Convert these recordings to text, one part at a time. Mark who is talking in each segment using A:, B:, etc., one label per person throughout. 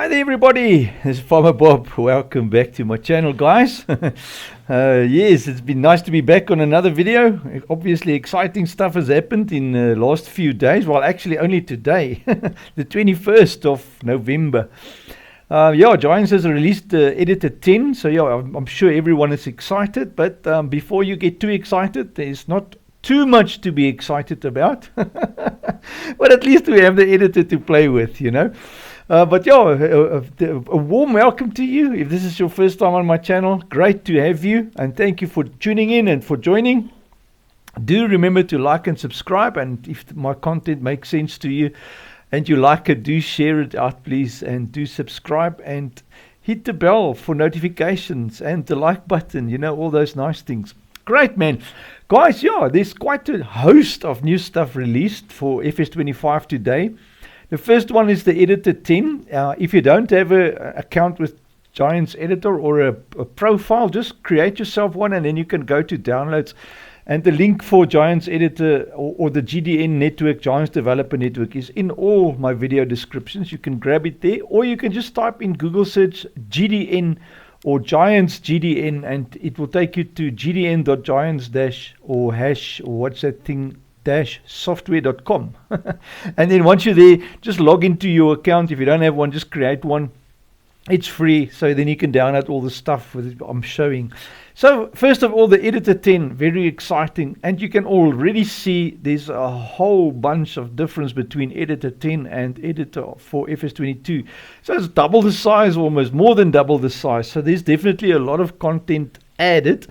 A: Hi there everybody, it's Farmer Bob. Welcome back to my channel, guys. Yes, it's been nice to be back on another video. Obviously exciting stuff has happened in the last few days. Well, actually only today, the 21st of November. Giants has released Editor 10, so yeah, I'm sure everyone is excited. But before you get too excited, there's not too much to be excited about. But at least we have the editor to play with, you know. A warm welcome to you. If this is your first time on my channel, great to have you, and thank you for tuning in and for joining. Do remember to like and subscribe, and if my content makes sense to you and you like it, do share it out, please, and do subscribe and hit the bell for notifications and the like button, you know, all those nice things. Great, man. Guys, yeah, there's quite a host of new stuff released for FS25 today. The first one is the Editor 10. If you don't have an account with Giants Editor or a profile, just create yourself one and then you can go to downloads. And the link for Giants Editor or the GDN network, Giants Developer Network, is in all my video descriptions. You can grab it there, or you can just type in Google search GDN or Giants GDN and it will take you to gdn.giants- or hash or what's that thing, software.com. And then once you're there, just log into your account. If you don't have one, just create one. It's free, so then you can download all the stuff I'm showing. So first of all, the Editor 10, very exciting, and you can already see there's a whole bunch of difference between Editor 10 and Editor for FS22. So it's double the size, almost more than double the size. So there's definitely a lot of content added,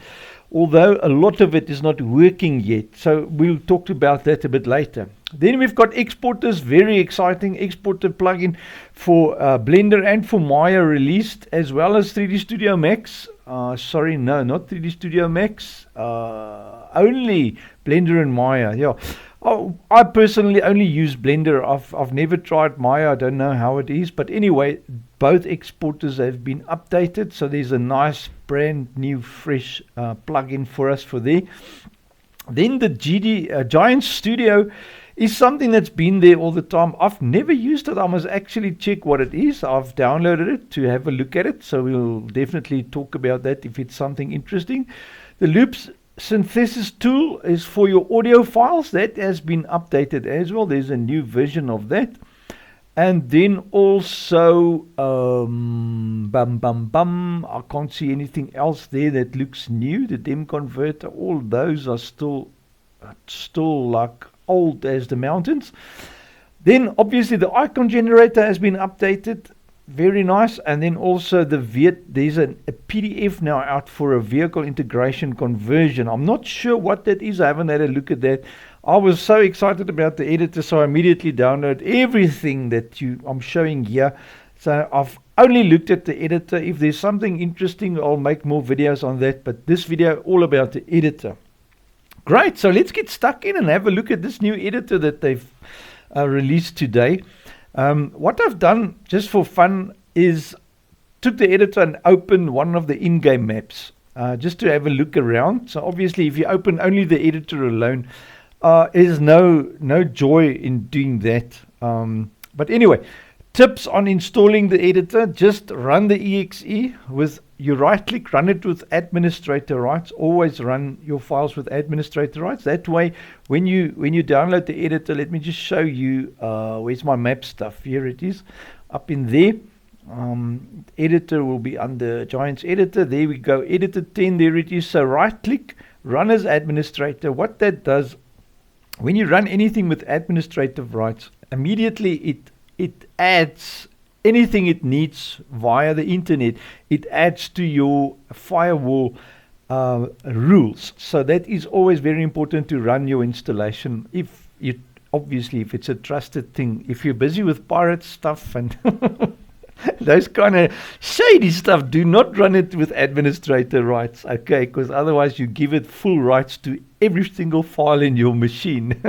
A: although a lot of it is not working yet. So we'll talk about that a bit later. Then we've got exporters, very exciting exporter plugin for Blender and for Maya released, as well as 3D Studio Max. Sorry, no, not 3D Studio Max, only Blender and Maya. Yeah. Oh, I personally only use Blender. I've never tried Maya. I don't know how it is, but anyway, both exporters have been updated, so there's a nice brand new fresh plugin for us for there. Then the Giant Studio is something that's been there all the time. I've never used it. I must actually check what it is. I've downloaded it to have a look at it, so we'll definitely talk about that if it's something interesting. The Loops Synthesis tool is for your audio files. That has been updated as well. There's a new version of that. And then also I can't see anything else there that looks new. The DEM converter, all those are still like old as the mountains. Then obviously the icon generator has been updated. Very nice. And then also there's a PDF now out for a vehicle integration conversion. I'm not sure what that is. I haven't had a look at that. I was so excited about the editor, so I immediately downloaded everything that I'm showing here. So I've only looked at the editor. If there's something interesting, I'll make more videos on that. But this video all about the editor. Great. So let's get stuck in and have a look at this new editor that they've released today. What I've done just for fun is took the editor and opened one of the in-game maps just to have a look around. So obviously if you open only the editor alone, there's no joy in doing that. But anyway, tips on installing the editor: just run the exe with you right click, run it with administrator rights. Always run your files with administrator rights. That way when you download the editor, let me just show you where's my map stuff. Here it is, up in there. Editor will be under Giants Editor. There we go, Editor 10, there it is. So right click, run as administrator. What that does, when you run anything with administrative rights, immediately it adds anything it needs via the internet. It adds to your firewall rules. So that is always very important to run your installation. Obviously if it's a trusted thing. If you're busy with pirate stuff and those kind of shady stuff, do not run it with administrator rights, okay? Because otherwise you give it full rights to every single file in your machine.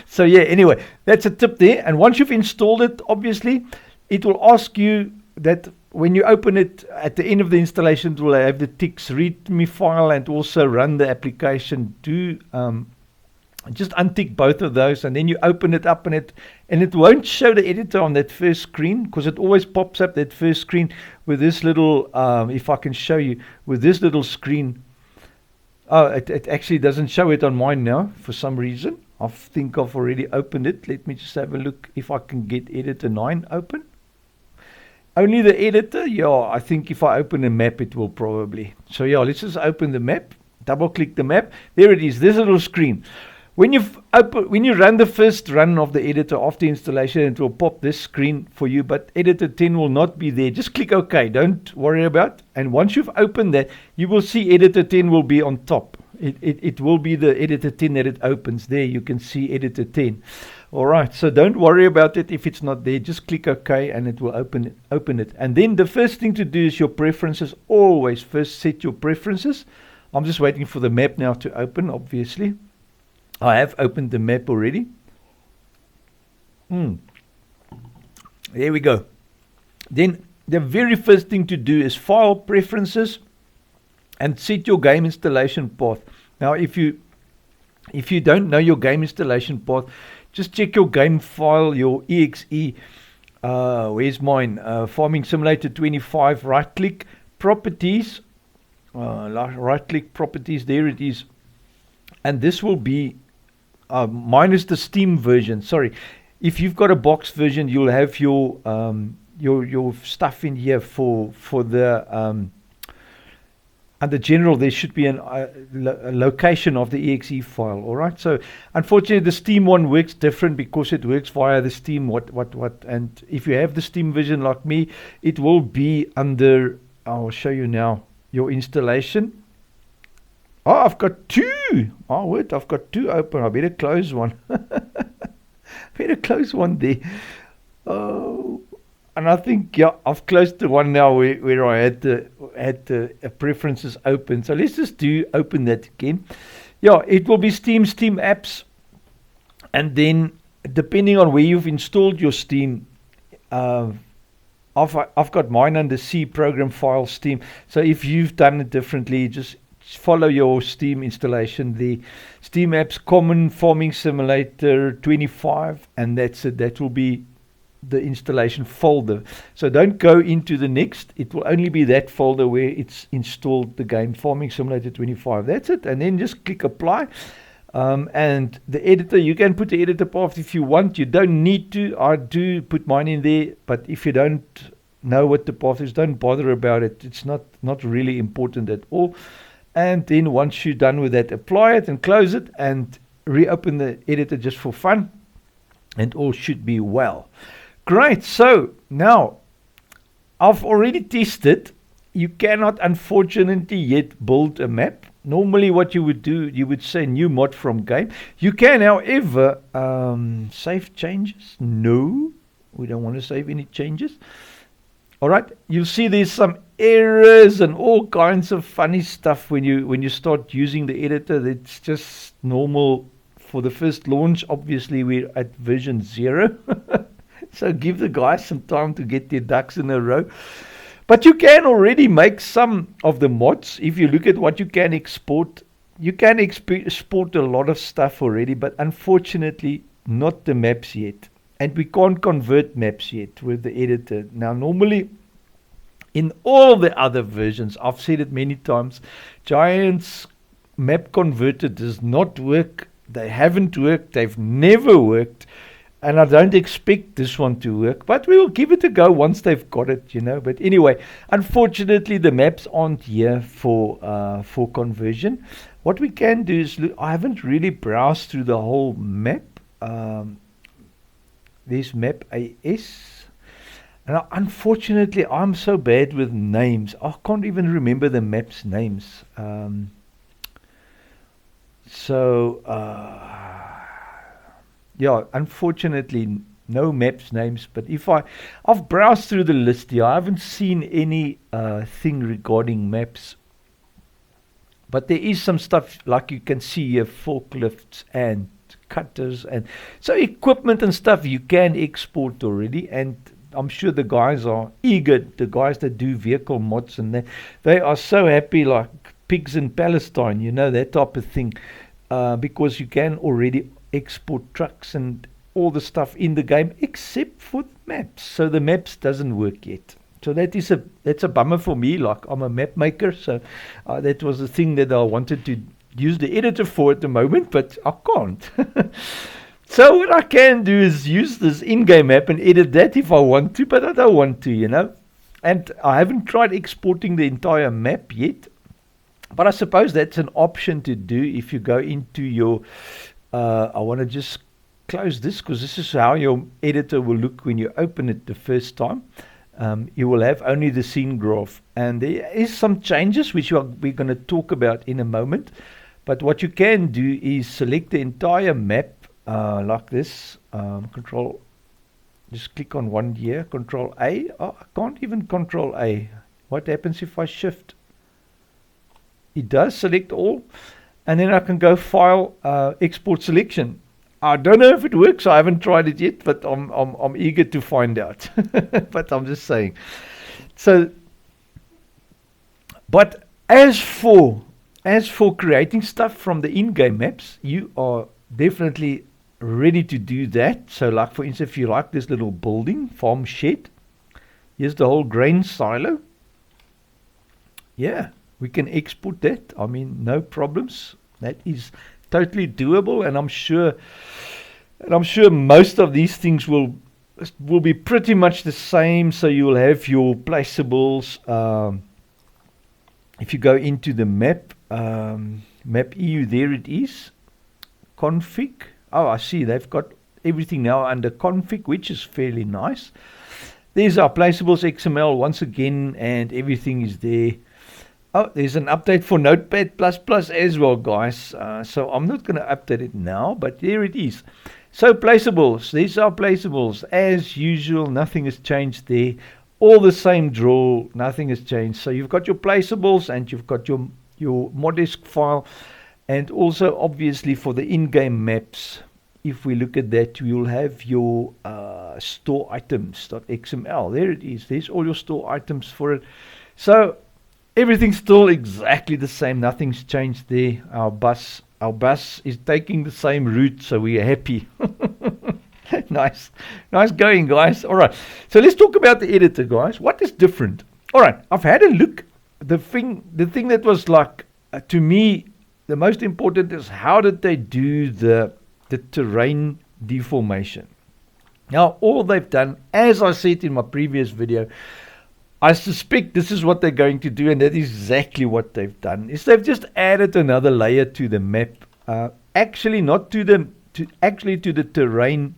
A: So yeah, anyway, that's a tip there. And once you've installed it, obviously it will ask you that when you open it at the end of the installation, it will have the ticks readme file and also run the application. Do Just untick both of those, and then you open it up, and it won't show the editor on that first screen, because it always pops up that first screen with this little, if I can show you, with this little screen. Oh, it actually doesn't show it on mine now for some reason. I think I've already opened it. Let me just have a look if I can get editor 9 open. Only the editor? Yeah, I think if I open a map it will probably. So yeah, let's just open the map, double click the map. There it is, this little screen. When you run the first run of the editor after installation, it will pop this screen for you, but editor 10 will not be there. Just click OK, don't worry about it. And once you've opened that, you will see editor 10 will be on top. It will be the editor 10 that it opens. There you can see editor 10. Alright, so don't worry about it if it's not there. Just click OK and it will open it. And then the first thing to do is your preferences. Always first set your preferences. I'm just waiting for the map now to open, obviously. I have opened the map already. There we go. Then the very first thing to do is File, Preferences, and set your game installation path. Now, if you don't know your game installation path, just check your game file, your exe. Where's mine? Farming Simulator 25. Right click, Properties. Right click, Properties. There it is. And this will be mine is the Steam version. Sorry, if you've got a box version, you'll have your stuff in here for the under general. There should be a location of the exe file. All right. So unfortunately, the Steam one works different because it works via the Steam. And if you have the Steam version like me, it will be under. I'll show you now your installation. Oh, I've got two. Oh, wait, I've got two open. I better close one. Better close one there. Oh, and I think, yeah, I've closed the one now where I had the preferences open. So let's just open that again. Yeah, it will be Steam apps. And then, depending on where you've installed your Steam, I've got mine under C, Program File, Steam. So if you've done it differently, just follow your Steam installation. The Steam apps, Common, Farming Simulator 25, and that's it. That will be the installation folder. So don't go into the next. It will only be that folder where it's installed the game, Farming Simulator 25. That's it. And then just click apply. And the editor, you can put the editor path if you want. You don't need to. I do put mine in there, but if you don't know what the path is, don't bother about it. It's not really important at all. And then once you're done with that, apply it and close it and reopen the editor just for fun, and all should be well. Great. So now I've already tested. You cannot unfortunately yet build a map. Normally what you would do, you would say new mod from game. You can, however, save changes. No, we don't want to save any changes. All right, you'll see there's some errors and all kinds of funny stuff when you start using the editor. That's just normal for the first launch. Obviously, we're at version 0. So give the guys some time to get their ducks in a row. But you can already make some of the mods. If you look at what you can export export a lot of stuff already, but unfortunately not the maps yet. And we can't convert maps yet with the editor. Now, normally, in all the other versions, I've said it many times, Giant's map converter does not work. They haven't worked. They've never worked. And I don't expect this one to work. But we will give it a go once they've got it, you know. But anyway, unfortunately, the maps aren't here for conversion. What we can do is, look, I haven't really browsed through the whole map. There's map AS, and unfortunately I'm so bad with names, I can't even remember the map's names. Yeah, unfortunately no maps names. But if I've browsed through the list here, I haven't seen any thing regarding maps. But there is some stuff, like you can see here, forklifts and cutters, and so equipment and stuff you can export already. And I'm sure the guys are eager, the guys that do vehicle mods, and they are so happy, like pigs in Palestine, you know, that type of thing. because you can already export trucks and all the stuff in the game except for the maps. So the maps doesn't work yet. So that's a bummer for me. Like, I'm a map maker, so that was the thing that I wanted to use the editor for at the moment, but I can't. So what I can do is use this in-game map and edit that if I want to, but I don't want to, you know. And I haven't tried exporting the entire map yet, but I suppose that's an option to do if you go into your, I want to just close this because this is how your editor will look when you open it the first time. You will have only the scene graph, and there is some changes which we're going to talk about in a moment. But what you can do is select the entire map like this. Control, just click on one here, Control A. Oh, I can't even Control A. What happens if I shift? It does select all, and then I can go File, Export Selection. I don't know if it works. I haven't tried it yet, but I'm eager to find out. But I'm just saying. So, but as for creating stuff from the in-game maps, you are definitely ready to do that. So, like for instance, if you like this little building, farm shed, here's the whole grain silo. Yeah, we can export that. I mean, no problems. That is totally doable, and I'm sure most of these things will be pretty much the same. So you will have your placeables. If you go into the map EU, there it is, config. Oh, I see they've got everything now under config, which is fairly nice. There's our placeables XML once again, and everything is there. Oh, there's an update for Notepad++ as well, guys. So I'm not going to update it now, but there it is. So placeables, these are placeables. As usual, nothing has changed there. All the same draw, nothing has changed. So you've got your placeables and you've got your Modesc file. And also, obviously, for the in-game maps, if we look at that, you'll have your store items.xml. There it is. There's all your store items for it. So everything's still exactly the same. Nothing's changed there. Our bus is taking the same route, so we are happy. Nice going, guys. All right. So let's talk about the editor, guys. What is different? All right. I've had a look. The thing that was like, to me, the most important is how did they do the terrain deformation. Now, all they've done, as I said in my previous video, I suspect this is what they're going to do, and that is exactly what they've done. Is they've just added another layer to the map. Actually, not to the terrain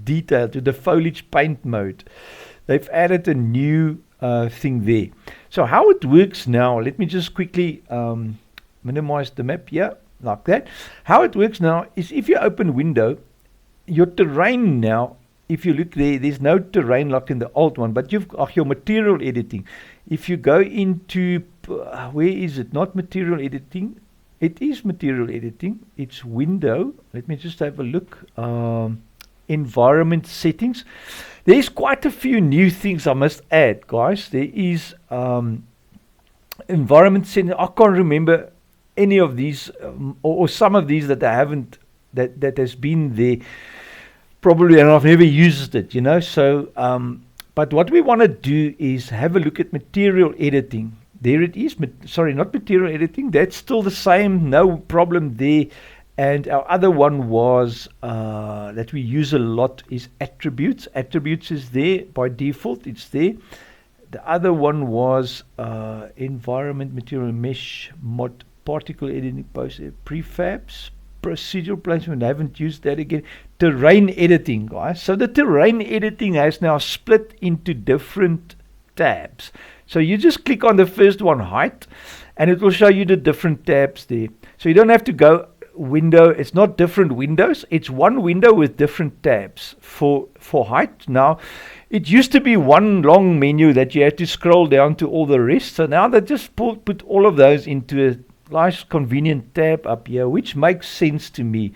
A: detail, to the foliage paint mode. They've added a new thing there. So how it works now, let me just quickly minimize the map here, like that. How it works now is if you open window, your terrain now, if you look there, there's no terrain like in the old one, but you've got your material editing. If you go into, where is it? Not material editing. It is material editing. It's window. Let me just have a look. Environment settings. There's quite a few new things I must add, guys. There is environment settings. I can't remember any of these or some of these that I haven't, that has been there probably, and I've never used it, you know. So but what we want to do is have a look at material editing. There it is. Sorry, not material editing, that's still the same, no problem there. And our other one was that we use a lot is attributes. Attributes is there by default, it's there. The other one was environment, material, mesh, mod, particle editing, post, prefabs, procedural placement. I haven't used that again. Terrain editing, guys. So the terrain editing has now split into different tabs. So you just click on the first one, height, and it will show you the different tabs there. So you don't have to go window. It's not different windows. It's one window with different tabs for height. Now, it used to be one long menu that you had to scroll down to all the rest. So now they just put all of those into a nice convenient tab up here, which makes sense to me.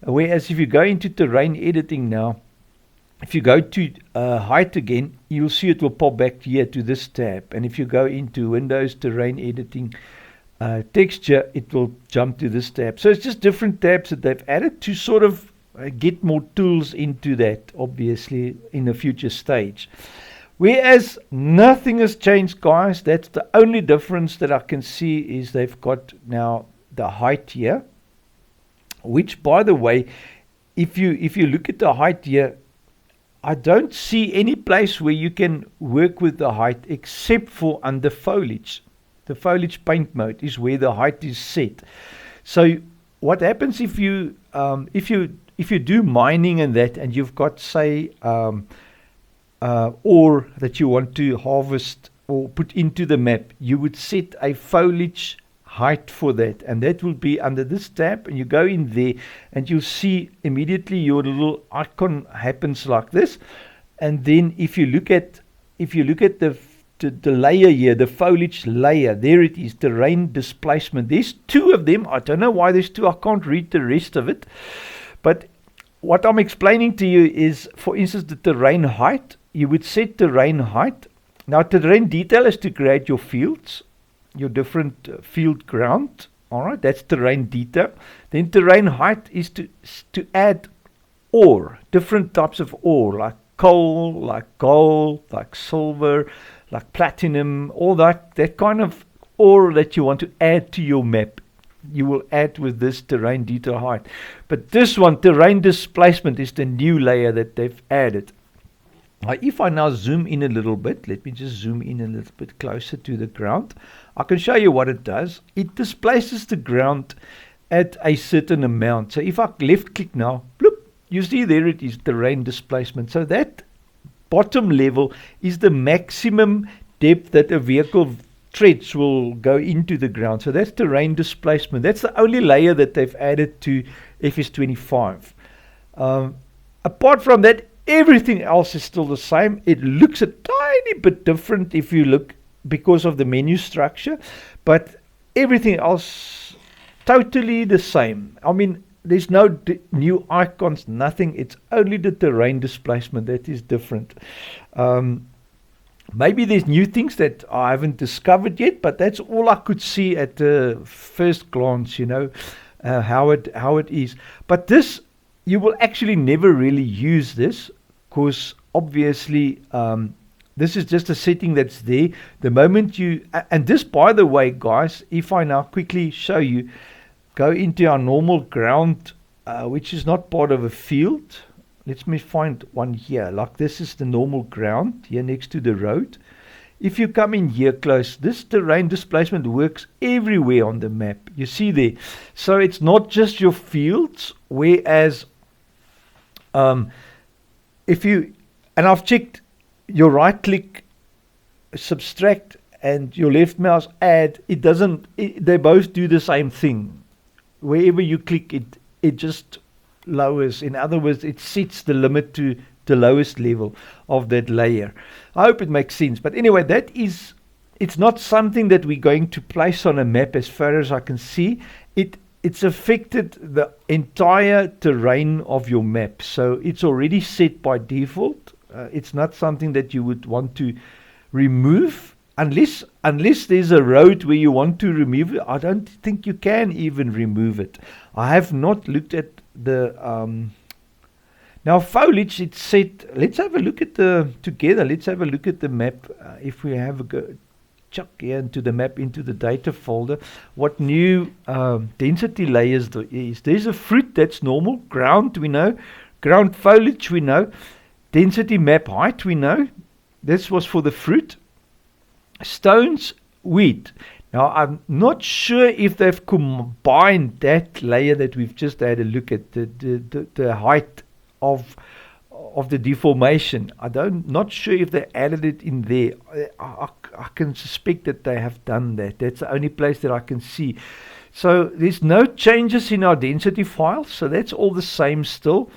A: Whereas if you go into terrain editing now, if you go to height again, you'll see it will pop back here to this tab. And if you go into Windows terrain editing, texture, it will jump to this tab. So it's just different tabs that they've added to sort of get more tools into that, obviously, in a future stage. Whereas nothing has changed, guys. That's the only difference that I can see, is they've got now the height here, which, by the way, if you look at the height here, I don't see any place where you can work with the height except for under foliage. The foliage paint mode is where the height is set. So what happens if you do mining and that, and you've got, say, ore that you want to harvest or put into the map, you would set a foliage height for that, and that will be under this tab, and you go in there and you'll see immediately your little icon happens like this. And then if you look at the layer here, the foliage layer, there it is, terrain displacement. There's two of them. I don't know why there's two. I can't read the rest of it, but what I'm explaining to you is, for instance, the terrain height. You would set terrain height. Now, terrain detail is to create your fields, your different field ground. All right, that's terrain detail. Then terrain height is to add ore, different types of ore, like coal, like gold, like silver, like platinum, all that kind of ore that you want to add to your map. You will add with this terrain detail height. But this one, terrain displacement, is the new layer that they've added. If I now zoom in a little bit, let me just zoom in a little bit closer to the ground. I can show you what it does. It displaces the ground at a certain amount. So if I left click now, bloop, you see there it is, terrain displacement. So that bottom level is the maximum depth that a vehicle treads will go into the ground. So that's terrain displacement. That's the only layer that they've added to FS25. Apart from that, everything else is still the same. It looks a tiny bit different if you look, because of the menu structure, but everything else totally the same. I mean, there's no new icons, nothing. It's only the terrain displacement that is different. Maybe there's new things that I haven't discovered yet, but that's all I could see at the first glance, how it is. But this, you will actually never really use this, because obviously this is just a setting that's there. The moment you, and this, by the way, guys, if I now quickly show you, go into our normal ground, which is not part of a field. Let me find one here. Like, this is the normal ground here next to the road. If you come in here close, this terrain displacement works everywhere on the map. You see there. So it's not just your fields, whereas if you, and I've checked your right click subtract and your left mouse add, it doesn't, they both do the same thing. Wherever you click, it just lowers. In other words, it sets the limit to the lowest level of that layer. I hope it makes sense. But anyway, it's not something that we're going to place on a map as far as I can see. It's affected the entire terrain of your map. So it's already set by default. It's not something that you would want to remove unless there's a road where you want to remove it. I don't think you can even remove it. I have not looked at the now foliage. It's set. Let's have a look at let's have a look at the map. If we have a go, chuck here into the map, into the data folder, what new density layers there is. There's a fruit, that's normal. Ground, we know. Ground foliage, we know. Density map height, we know. This was for the fruit. Stones, wheat. Now, I'm not sure if they've combined that layer that we've just had a look at, the height of the deformation. Not sure if they added it in there. I can suspect that they have done that. That's the only place that I can see. So there's no changes in our density files. So that's all the same still.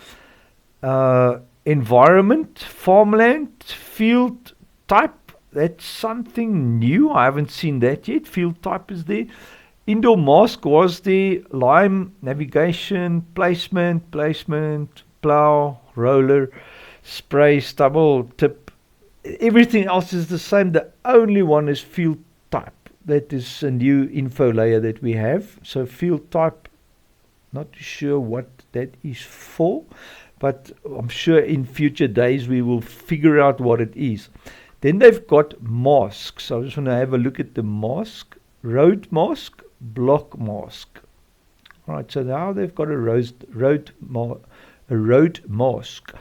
A: Environment, farmland, field type. That's something new. I haven't seen that yet. Field type is there. Indoor mask was there. Lime, navigation, placement, plow, roller, spray, stubble, tip. Everything else is the same. The only one is field type. that is a new info layer that we have. So field type, not sure what that is for, but I'm sure in future days we will figure out what it is. Then they've got masks. So I just want to have a look at the mask. Road mask, block mask. All right, so now they've got a road mask.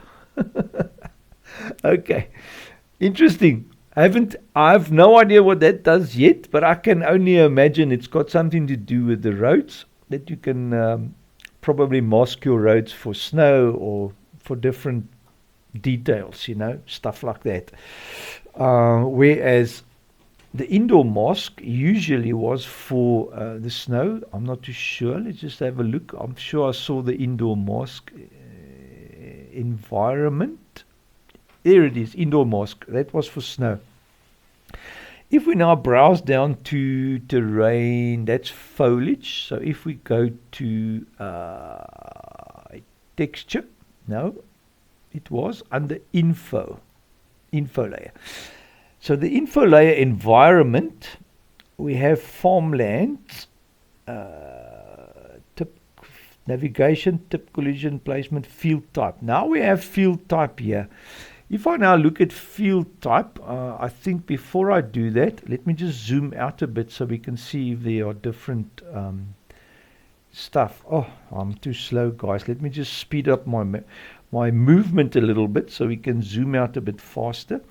A: Okay, interesting. I have no idea what that does yet, but I can only imagine it's got something to do with the roads, that you can probably mask your roads for snow or for different details, stuff like that. Whereas the indoor mask usually was for the snow. I'm not too sure. Let's just have a look. I'm sure I saw the indoor mask environment. There it is, indoor mask. That was for snow. If we now browse down to terrain, that's foliage. So if we go to texture, no, it was under info layer. So the info layer environment, we have farmlands, tip navigation, tip collision placement, field type. Now we have field type here. If I now look at field type, I think before I do that, let me just zoom out a bit so we can see if there are different stuff. Oh, I'm too slow, guys. Let me just speed up my movement a little bit so we can zoom out a bit faster.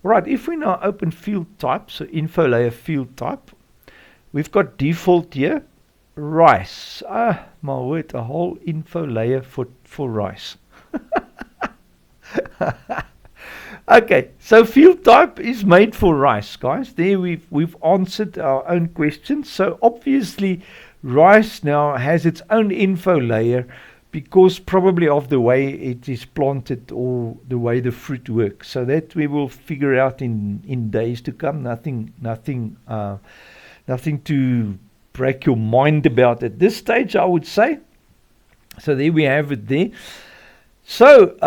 A: Right, if we now open field type, so info layer field type, we've got default here, rice. My word, a whole info layer for rice. Okay, so field type is made for rice, guys. There we've answered our own questions. So obviously rice now has its own info layer because probably of the way it is planted or the way the fruit works. So that we will figure out in days to come. Nothing to break your mind about at this stage, I would say. So there we have it there. So,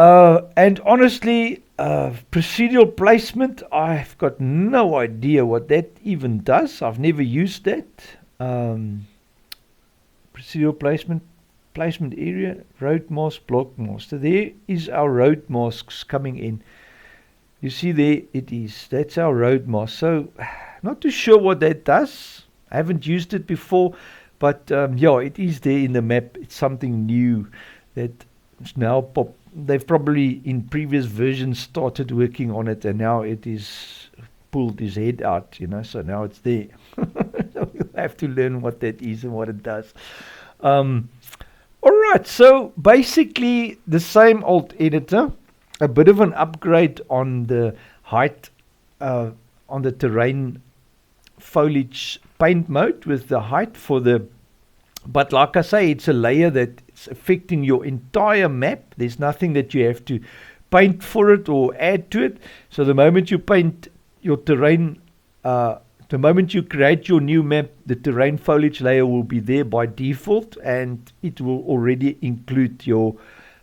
A: and honestly, procedural placement, I've got no idea what that even does. I've never used that. Procedural placement area, road mask, block mask. So there is our road masks coming in. You see there it is. That's our road mask. So, not too sure what that does. I haven't used it before, but yeah, it is there in the map. It's something new that is now they've probably in previous versions started working on it, and now it is pulled his head out, so now it's there. So we'll have to learn what that is and what it does. All right, so basically the same old editor, a bit of an upgrade on the height, on the terrain foliage paint mode with the height but like I say, it's a layer that's affecting your entire map. There's nothing that you have to paint for it or add to it. So the moment you paint your terrain, the moment you create your new map, the terrain foliage layer will be there by default, and it will already include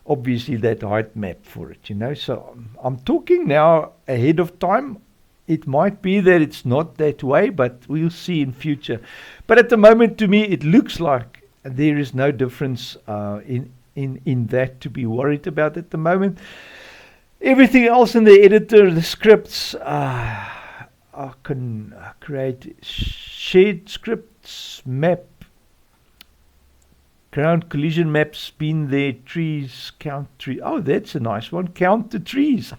A: obviously that height map for it, So I'm talking now ahead of time. It might be that it's not that way, but we'll see in future. But at the moment, to me, it looks like there is no difference in that to be worried about at the moment. Everything else in the editor, the scripts, I can create shared scripts, map, ground collision maps, been there, trees, count trees. Oh, that's a nice one. Count the trees.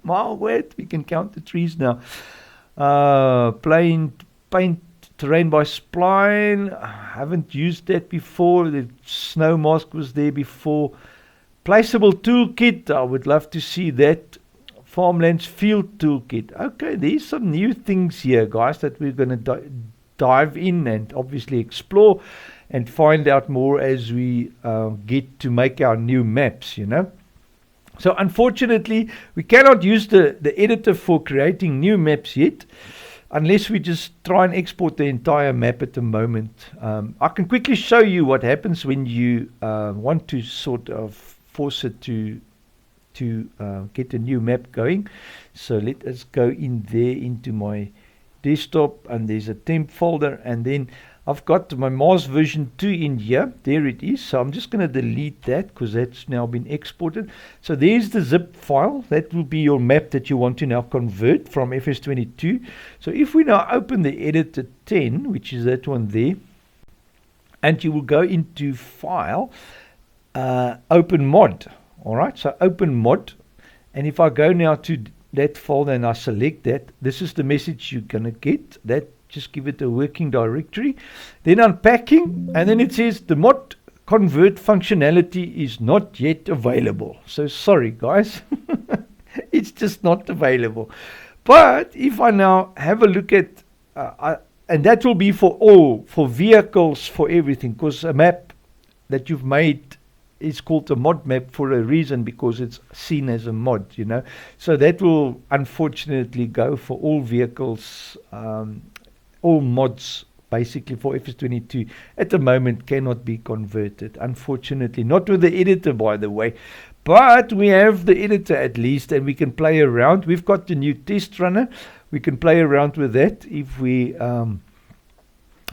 A: My word, we can count the trees now. Paint terrain by spline. I haven't used that before. The snow mask was there before. Placeable toolkit. I would love to see that. Farmlands field toolkit. Okay, there's some new things here, guys, that we're going to dive in and obviously explore and find out more as we get to make our new maps, So unfortunately, we cannot use the editor for creating new maps yet, unless we just try and export the entire map at the moment. I can quickly show you what happens when you want to sort of force it to get a new map going. So let us go in there into my desktop, and there's a temp folder, and then I've got my Mars version 2 in here. There it is. So I'm just going to delete that because that's now been exported. So there's the zip file. That will be your map that you want to now convert from FS22. So if we now open the editor 10, which is that one there, and you will go into File, Open Mod. All right, so Open Mod. And if I go now to that folder and I select that, this is the message you're going to get. That just give it a working directory. Then unpacking, and then it says the mod convert functionality is not yet available. So sorry guys, it's just not available. But if I now have a look at, and that will be for all, for vehicles, for everything, because a map that you've made is called a mod map for a reason, because it's seen as a mod, you know. So that will unfortunately go for all vehicles, all mods basically for FS22 at the moment cannot be converted, unfortunately. Not with the editor, by the way, but we have the editor at least, and we can play around. We've got the new test runner. We can play around with that if we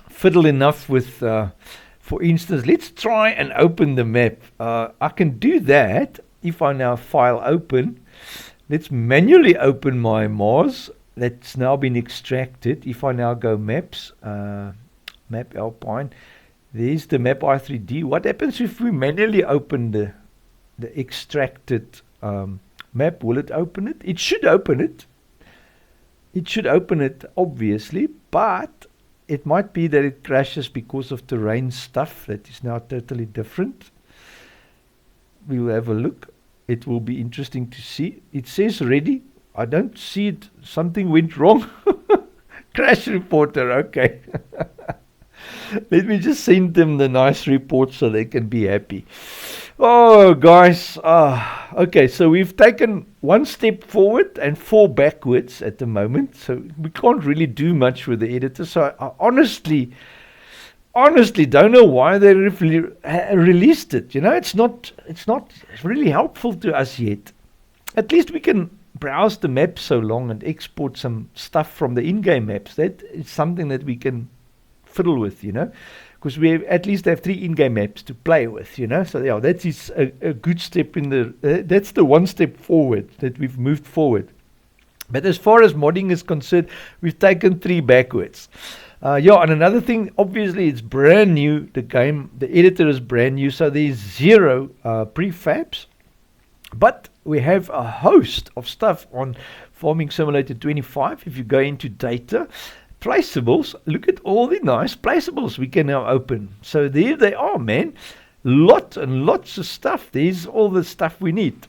A: fiddle enough with, for instance, let's try and open the map. I can do that if I now file open. Let's manually open my Mars. That's now been extracted. If I now go maps, map Alpine, there's the map i3D. What happens if we manually open the extracted map? Will it open it? It should open it. It should open it, obviously, but it might be that it crashes because of terrain stuff that is now totally different. We will have a look. It will be interesting to see. It says ready. I don't see it. Something went wrong. Crash reporter. Okay. Let me just send them the nice report so they can be happy. Oh, guys. Okay, so we've taken 1 step forward and 4 backwards at the moment. So we can't really do much with the editor. So I honestly don't know why they released it. You know, it's not really helpful to us yet. At least we can browse the map so long and export some stuff from the in-game maps. That is something that we can fiddle with, you know, because we at least have 3 in-game maps to play with, you know. So yeah, that is a good step in the that's the 1 step forward that we've moved forward. But as far as modding is concerned, we've taken 3 backwards. Yeah, and another thing, obviously it's brand new. The editor is brand new, so there's 0 prefabs, but we have a host of stuff on Farming Simulator 25. If you go into data, placeables, look at all the nice placeables we can now open. So there they are, man. Lots and lots of stuff. There's all the stuff we need.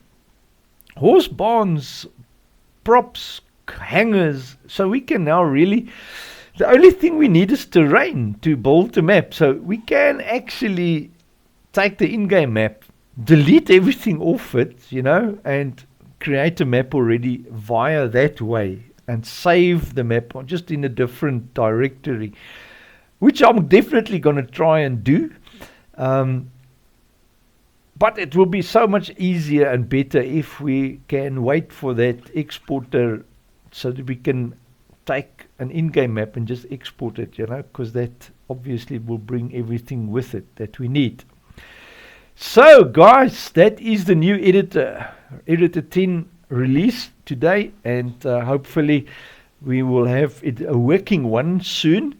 A: Horse barns, props, hangers. So we can now really, the only thing we need is terrain to build the map. So we can actually take the in-game map, delete everything off it, you know, and create a map already via that way, and save the map on just in a different directory, which I'm definitely going to try and do. But it will be so much easier and better if we can wait for that exporter, so that we can take an in-game map and just export it, you know, because that obviously will bring everything with it that we need. So guys, that is the new editor 10 release today, and hopefully we will have it a working one soon.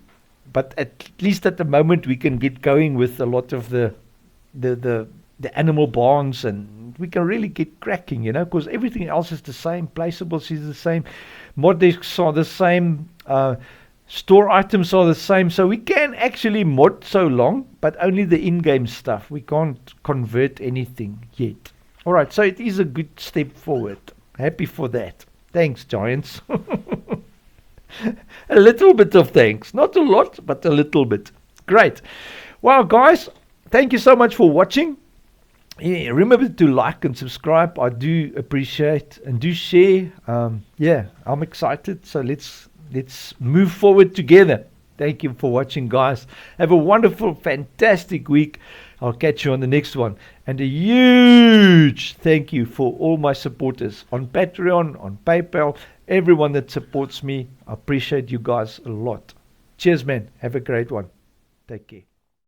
A: But at least at the moment we can get going with a lot of the animal barns, and we can really get cracking, you know, because everything else is the same. Placeables is the same, mod desks are the same, store items are the same, so we can actually mod so long, but only the in-game stuff. We can't convert anything yet. Alright, so it is a good step forward. Happy for that. Thanks, Giants. A little bit of thanks. Not a lot, but a little bit. Great. Well, guys, thank you so much for watching. Yeah, remember to like and subscribe. I do appreciate, and do share. Yeah, I'm excited. So let's move forward together. Thank you for watching, guys. Have a wonderful, fantastic week. I'll catch you on the next one. And a huge thank you for all my supporters on Patreon, on PayPal, everyone that supports me. I appreciate you guys a lot. Cheers, man. Have a great one. Take care.